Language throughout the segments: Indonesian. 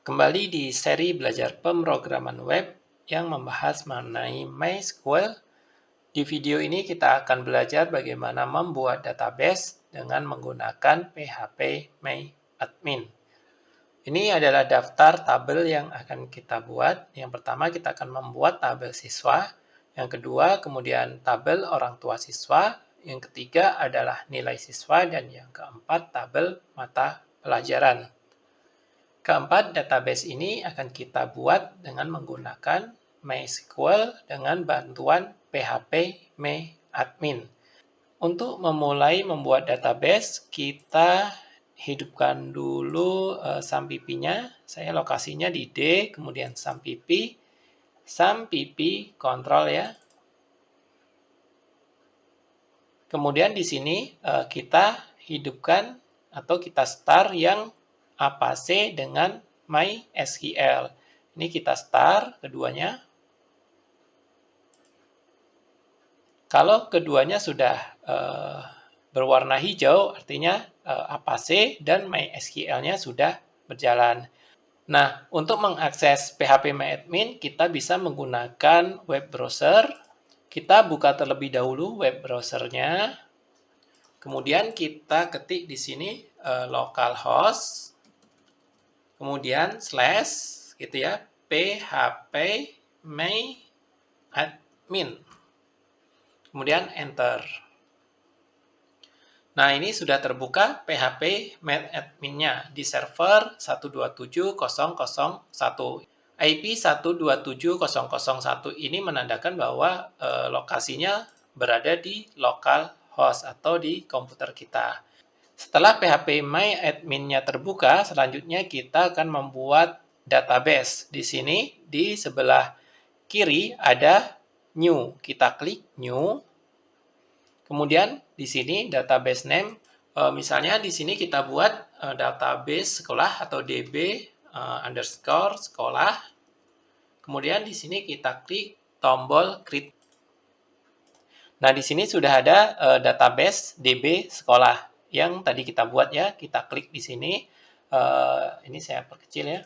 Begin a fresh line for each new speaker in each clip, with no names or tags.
Kembali di seri belajar pemrograman web yang membahas mengenai MySQL. Di video ini kita akan belajar bagaimana membuat database dengan menggunakan PHP MyAdmin. Ini adalah daftar tabel yang akan kita buat. Yang pertama kita akan membuat tabel siswa. Yang kedua kemudian tabel orang tua siswa. Yang ketiga adalah nilai siswa dan yang keempat tabel mata pelajaran. Keempat, database ini akan kita buat dengan menggunakan MySQL dengan bantuan PHP MyAdmin. Untuk memulai membuat database, kita hidupkan dulu SAMPP-nya. Saya lokasinya di D, kemudian SAMPP kontrol ya. Kemudian di sini kita hidupkan atau kita start yang Apache dengan MySQL. Ini kita start keduanya. Kalau keduanya sudah berwarna hijau, artinya Apache dan MySQL-nya sudah berjalan. Nah, untuk mengakses PHP MyAdmin, kita bisa menggunakan web browser. Kita buka terlebih dahulu web browsernya. Kemudian kita ketik di sini localhost. Kemudian slash gitu ya, PHP MyAdmin. Kemudian enter. Nah, ini sudah terbuka PHP MyAdmin-nya di server 127.0.0.1. IP 127.0.0.1 ini menandakan bahwa lokasinya berada di localhost atau di komputer kita. Setelah PHP MyAdmin-nya terbuka, selanjutnya kita akan membuat database. Di sini, di sebelah kiri ada New. Kita klik New. Kemudian di sini database name. Misalnya di sini kita buat database sekolah atau DB underscore sekolah. Kemudian di sini kita klik tombol create. Nah, di sini sudah ada database DB sekolah yang tadi kita buat ya. Kita klik di sini. Ini saya perkecil ya.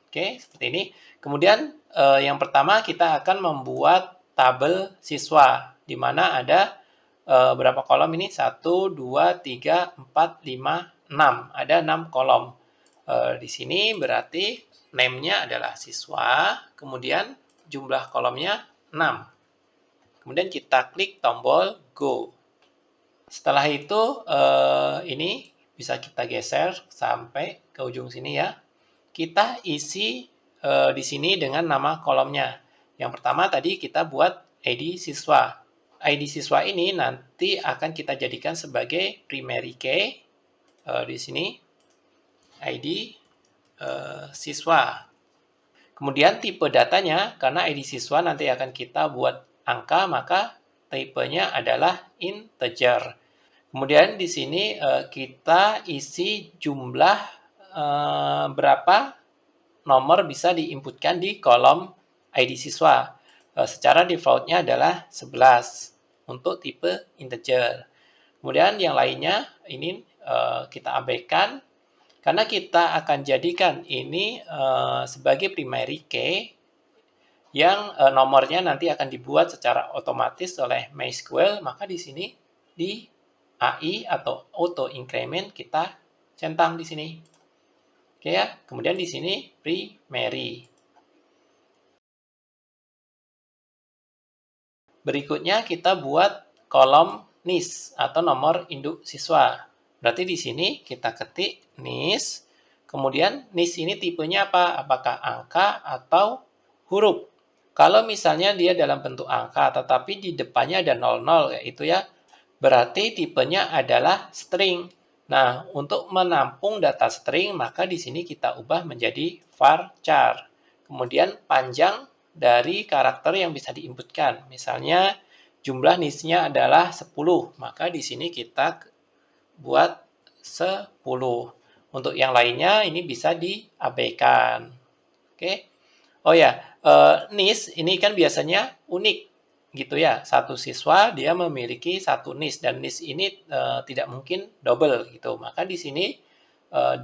Oke, seperti ini. Kemudian yang pertama kita akan membuat tabel siswa, di mana ada berapa kolom ini? 1, 2, 3, 4, 5, 6. Ada 6 kolom. Di sini berarti name-nya adalah siswa, kemudian jumlah kolomnya 6. Kemudian kita klik tombol Go. Setelah itu, ini bisa kita geser sampai ke ujung sini ya. Kita isi di sini dengan nama kolomnya. Yang pertama tadi kita buat ID siswa. ID siswa ini nanti akan kita jadikan sebagai primary key. Di sini ID siswa. Kemudian tipe datanya, karena ID siswa nanti akan kita buat angka, maka tipenya adalah integer. Kemudian di sini kita isi jumlah berapa nomor bisa diinputkan di kolom ID siswa. Secara defaultnya adalah 11 untuk tipe integer. Kemudian yang lainnya ini kita abaikan karena kita akan jadikan ini sebagai primary key yang nomornya nanti akan dibuat secara otomatis oleh MySQL, maka di sini di AI atau auto increment kita centang di sini. Oke ya, kemudian di sini primary. Berikutnya kita buat kolom NIS atau nomor induk siswa. Berarti di sini kita ketik NIS, kemudian NIS ini tipenya apa? Apakah angka atau huruf? Kalau misalnya dia dalam bentuk angka, tetapi di depannya ada 00, yaitu ya, berarti tipenya adalah string. Nah, untuk menampung data string, maka di sini kita ubah menjadi varchar. Kemudian panjang dari karakter yang bisa diinputkan. Misalnya jumlah NIS-nya adalah 10, maka di sini kita buat 10. Untuk yang lainnya ini bisa diabaikan. Oke. Oh ya, NIS ini kan biasanya unik gitu ya. Satu siswa dia memiliki satu NIS dan NIS ini tidak mungkin double gitu. Maka di sini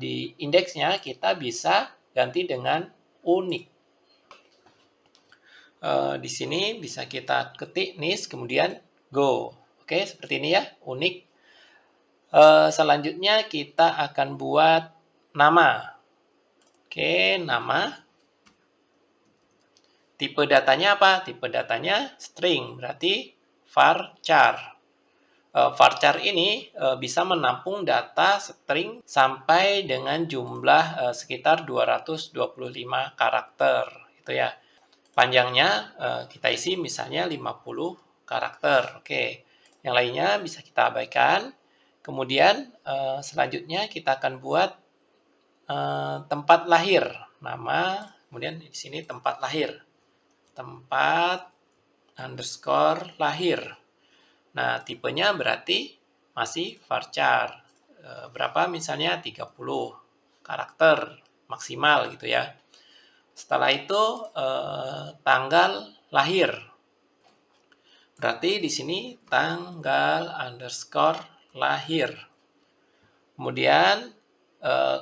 di indeksnya kita bisa ganti dengan unik. Di sini bisa kita ketik NIS, kemudian go. Oke, seperti ini ya, unik. Selanjutnya kita akan buat nama. Oke, nama. Tipe datanya apa? Tipe datanya string, berarti varchar. Varchar ini bisa menampung data string sampai dengan jumlah sekitar 225 karakter, gitu ya. Panjangnya kita isi misalnya 50 karakter. Oke, yang lainnya bisa kita abaikan. Kemudian selanjutnya kita akan buat tempat lahir, nama, kemudian di sini tempat lahir, tempat underscore lahir. Nah, tipenya berarti masih varchar. Berapa misalnya 30 karakter maksimal gitu ya. Setelah itu tanggal lahir. Berarti di sini tanggal underscore lahir. Kemudian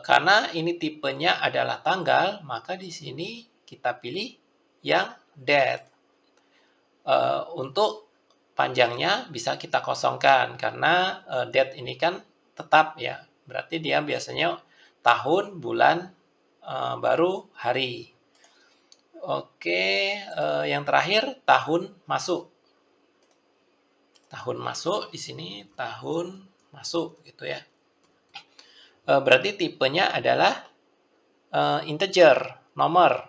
karena ini tipenya adalah tanggal, maka di sini kita pilih yang date. Untuk panjangnya bisa kita kosongkan karena date ini kan tetap ya. Berarti dia biasanya tahun, bulan, baru hari. Oke, yang terakhir tahun masuk. Tahun masuk di sini tahun masuk gitu ya. Berarti tipenya adalah integer, nomor.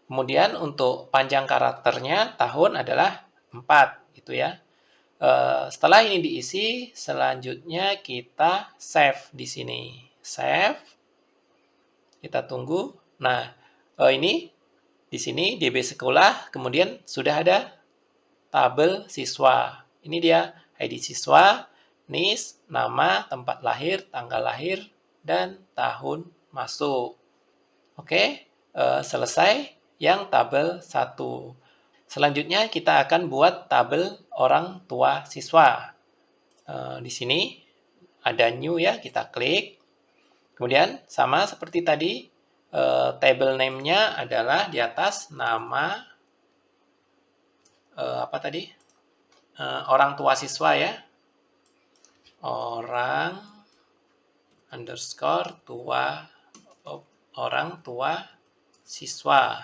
Kemudian untuk panjang karakternya tahun adalah 4 gitu ya. Setelah ini diisi, selanjutnya kita save di sini. Save. Kita tunggu. Nah, ini di sini DB sekolah, kemudian sudah ada tabel siswa. Ini dia ID siswa, NIS, nama, tempat lahir, tanggal lahir, dan tahun masuk. Oke, selesai yang tabel 1. Selanjutnya kita akan buat tabel orang tua siswa. Di sini ada new ya, kita klik. Kemudian sama seperti tadi, table name-nya adalah di atas nama apa tadi? Orang tua siswa ya. Orang underscore tua, orang tua siswa.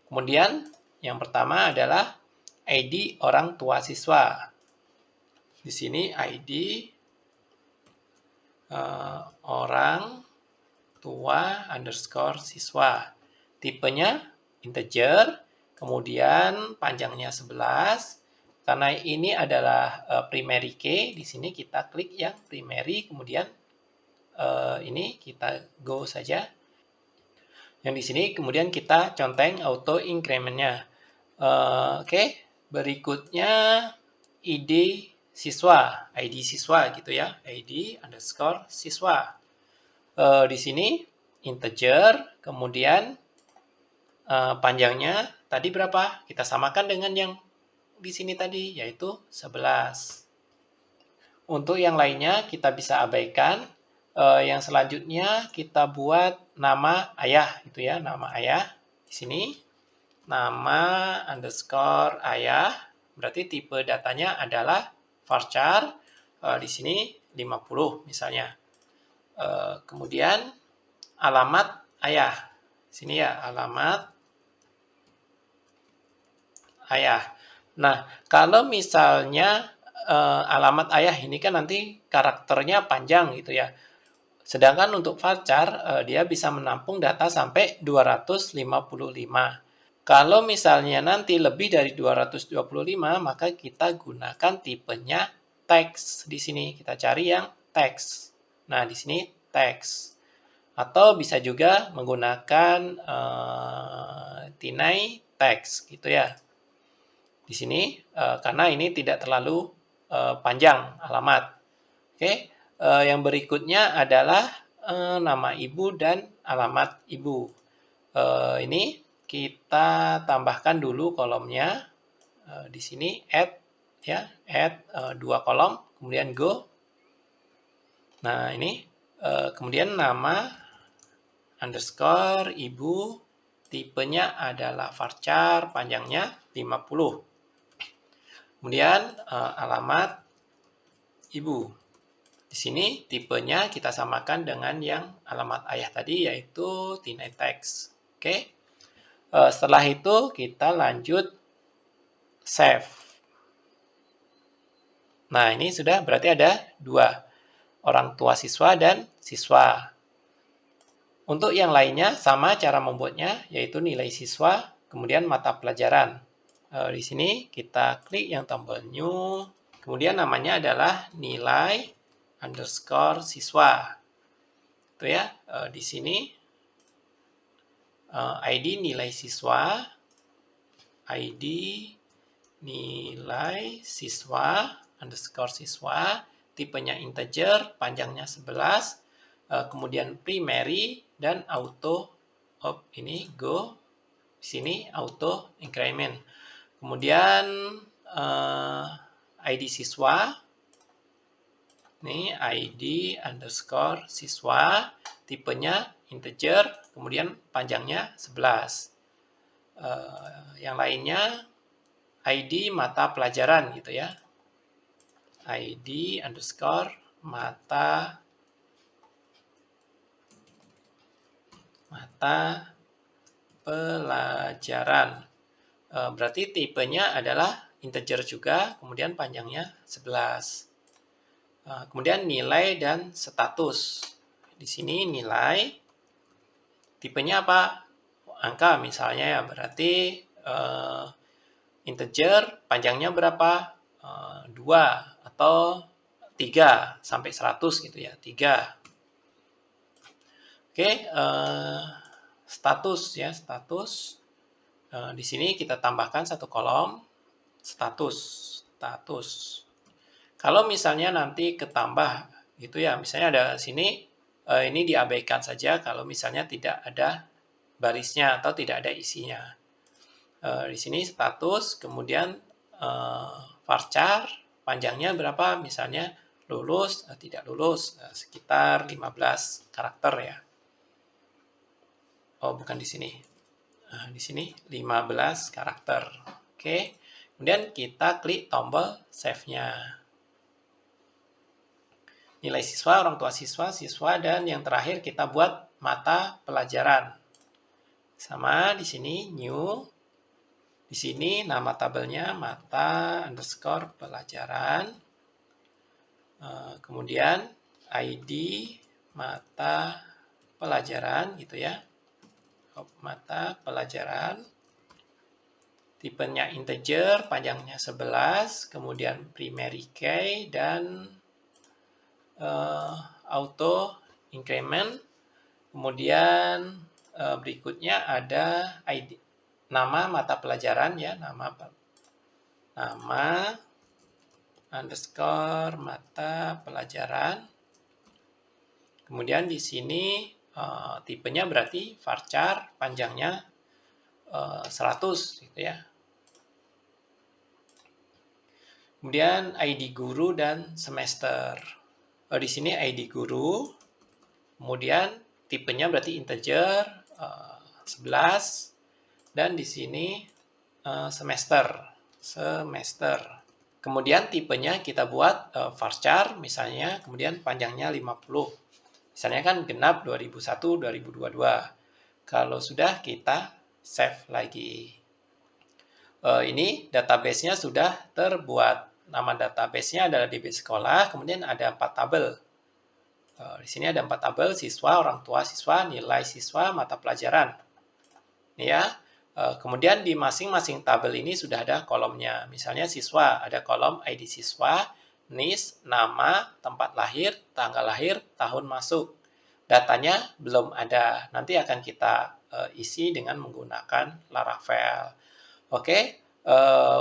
Kemudian yang pertama adalah ID orang tua siswa. Di sini ID orang tua underscore siswa. Tipenya integer, kemudian panjangnya 11. Karena ini adalah primary key, di sini kita klik yang primary, kemudian ini kita go saja. Yang di sini kemudian kita conteng auto increment-nya. Oke, berikutnya ID siswa, ID siswa gitu ya, ID underscore siswa. Di sini integer, kemudian panjangnya tadi berapa? Kita samakan dengan yang di sini tadi, yaitu 11. Untuk yang lainnya kita bisa abaikan. Yang selanjutnya kita buat nama ayah gitu ya, nama ayah di sini. Nama underscore ayah, berarti tipe datanya adalah varchar, di sini 50 misalnya. Kemudian alamat ayah, sini ya alamat ayah. Nah, kalau misalnya alamat ayah ini kan nanti karakternya panjang gitu ya. Sedangkan untuk varchar dia bisa menampung data sampai 255. Kalau misalnya nanti lebih dari 225, maka kita gunakan tipenya teks. Di sini kita cari yang teks. Nah, di sini teks. Atau bisa juga menggunakan tinai teks gitu ya. Di sini karena ini tidak terlalu panjang alamat. Oke, yang berikutnya adalah nama ibu dan alamat ibu. Ini kita tambahkan dulu kolomnya. Di sini add ya, add 2 kolom, kemudian go. Nah, ini kemudian nama underscore ibu, tipenya adalah varchar, panjangnya 50. Kemudian alamat ibu. Di sini tipenya kita samakan dengan yang alamat ayah tadi, yaitu T9 text. Oke. Setelah itu kita lanjut save. Nah, ini sudah berarti ada 2, orang tua siswa dan siswa. Untuk yang lainnya sama cara membuatnya, yaitu nilai siswa, kemudian mata pelajaran. Di sini kita klik yang tombol new, kemudian namanya adalah nilai underscore siswa. Itu ya, di sini ID nilai siswa, ID nilai siswa, underscore siswa, tipenya integer, panjangnya 11, kemudian primary dan auto, ini go, di sini auto increment. Kemudian ID siswa, ini ID underscore siswa, tipenya integer, kemudian panjangnya 11. Yang lainnya ID mata pelajaran gitu ya. ID underscore mata pelajaran. Berarti tipenya adalah integer juga, kemudian panjangnya 11. Kemudian nilai dan status. Di sini nilai, tipenya apa? Angka misalnya ya, berarti integer, panjangnya berapa? 2 atau 3 sampai 100 gitu ya, 3. Oke, status ya, status. Di sini kita tambahkan satu kolom status. Kalau misalnya nanti ketambah gitu ya, misalnya ada sini, ini diabaikan saja kalau misalnya tidak ada barisnya atau tidak ada isinya. Di sini status, kemudian varchar, panjangnya berapa, misalnya lulus, tidak lulus, sekitar 15 karakter ya. Oh, bukan di sini. Di sini 15 karakter. Oke. Kemudian kita klik tombol save-nya. Nilai siswa, orang tua siswa, dan yang terakhir kita buat mata pelajaran. Sama di sini new. Di sini nama tabelnya mata underscore pelajaran. Kemudian ID mata pelajaran gitu ya. Mata pelajaran. Tipenya integer, panjangnya 11, kemudian primary key dan auto increment. Kemudian berikutnya ada ID, nama mata pelajaran ya, nama underscore mata pelajaran. Kemudian di sini tipenya berarti varchar, panjangnya 100 gitu ya. Kemudian ID guru dan semester. Di sini ID guru, kemudian tipenya berarti integer 11, dan di sini semester. Kemudian tipenya kita buat varchar misalnya, kemudian panjangnya 50. Misalnya kan genap 2001-2022. Kalau sudah kita save lagi. Ini database-nya sudah terbuat. Nama database-nya adalah DB sekolah, kemudian ada 4 tabel. Di sini ada 4 tabel, siswa, orang tua siswa, nilai siswa, mata pelajaran. Ini ya. Kemudian di masing-masing tabel ini sudah ada kolomnya. Misalnya siswa, ada kolom ID siswa, NIS, nama, tempat lahir, tanggal lahir, tahun masuk. Datanya belum ada. Nanti akan kita isi dengan menggunakan Laravel. Oke,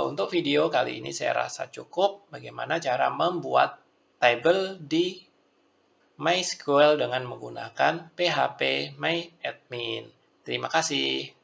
untuk video kali ini saya rasa cukup bagaimana cara membuat table di MySQL dengan menggunakan PHP MyAdmin. Terima kasih.